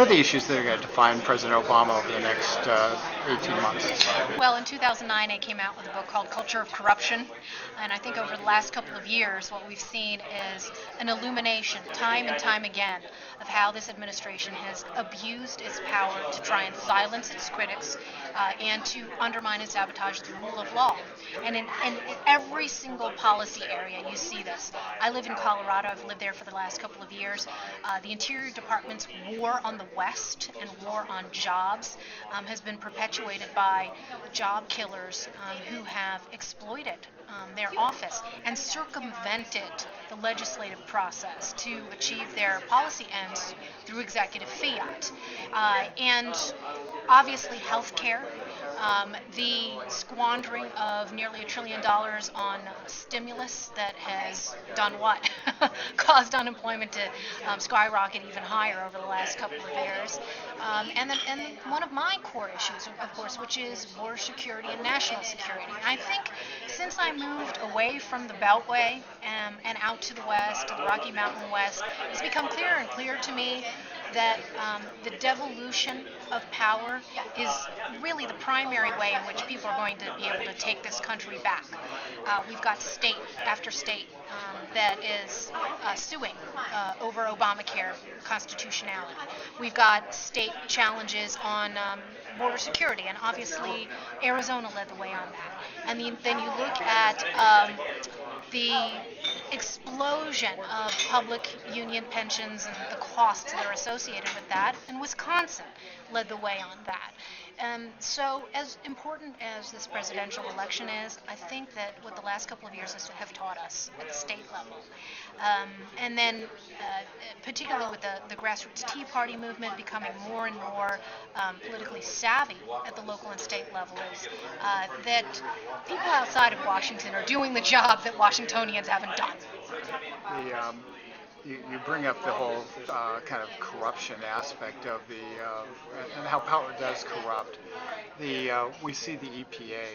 What are the issues that are going to define President Obama over the next 18 months? Well, in 2009, I came out with a book called Culture of Corruption. And I think over the last couple of years, what we've seen is an illumination, time and time again, of how this administration has abused its power to try and silence its critics and to undermine and sabotage the rule of law. And in every single policy area, you see this. I live in Colorado. I've lived there for the last couple of years. The Interior Department's war on the West and war on jobs has been perpetuated by job killers who have exploited their office and circumvented the legislative process to achieve their policy ends through executive fiat. And obviously, health care, the squandering of nearly $1 trillion on stimulus that has done what? Caused unemployment to skyrocket even higher over the last couple of years. And one of my core issues, of course, which is border security and national security. I think since I moved away from the Beltway and out to the west, to the Rocky Mountain West, it's become clearer and clearer to me that the devolution of power is really the primary way in which people are going to be able to take this country back. We've got state after state that is suing over Obamacare constitutionality. We've got state challenges on border security, and obviously Arizona led the way on that. And then you look at the explosion of public union pensions and the costs that are associated with that, and Wisconsin led the way on that. So as important as this presidential election is, I think that what the last couple of years have taught us at the state level, and then particularly with the grassroots Tea Party movement becoming more and more politically savvy at the local and state level, is that people outside of Washington are doing the job that Washingtonians haven't done. You bring up the whole kind of corruption aspect of and how power does corrupt. We see the EPA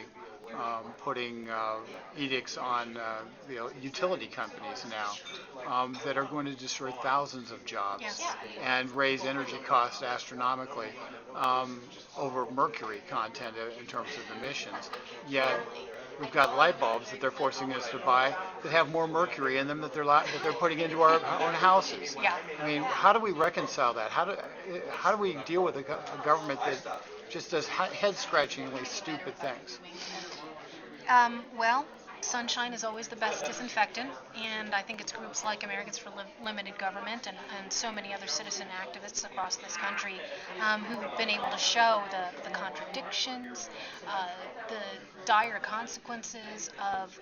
putting edicts on utility companies now that are going to destroy thousands of jobs. Yes. And raise energy costs astronomically over mercury content in terms of emissions. Yet we've got light bulbs that they're forcing us to buy that have more mercury in them that they're putting into our own houses. Yeah. I mean, how do we reconcile that? How do we deal with a government that just does head-scratchingly stupid things? Well, sunshine is always the best disinfectant, and I think it's groups like Americans for Limited Government and so many other citizen activists across this country who've been able to show the contradictions, the dire consequences of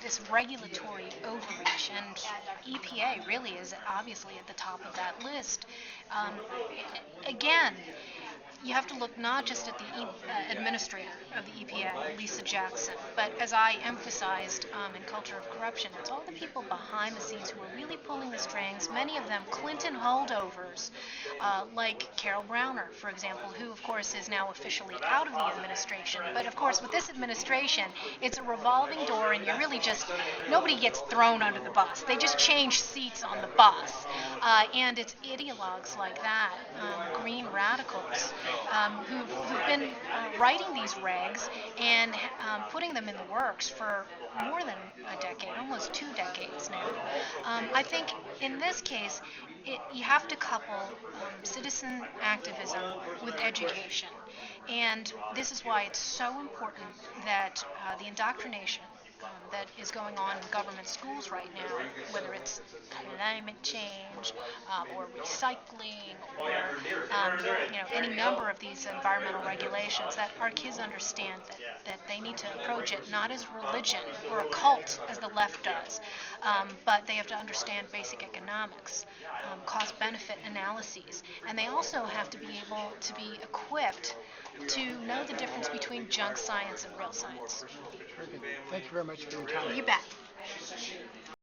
this regulatory overreach, and EPA really is obviously at the top of that list. Again, you have to look not just at the administrator of the EPA, Lisa Jackson, but as I emphasized in Culture of Corruption, it's all the people behind the scenes who are really pulling the strings, many of them Clinton holdovers, like Carol Browner, for example, who, of course, is now officially out of the administration. But, of course, with this administration, it's a revolving door, and nobody gets thrown under the bus. They just change seats on the bus. And it's ideologues like that, green radicals, who've been writing these regs and putting them in the works for more than a decade, almost 2 decades now. I think in this case, you have to couple citizen activism with education. And this is why it's so important that the indoctrination that is going on in government schools right now, whether it's climate change or recycling or any number of these environmental regulations, that our kids understand that they need to approach it not as religion or a cult as the left does, but they have to understand basic economics, cost-benefit analyses, and they also have to be able to be equipped to know the difference between junk science and real science. Thank you very much for your time. You bet.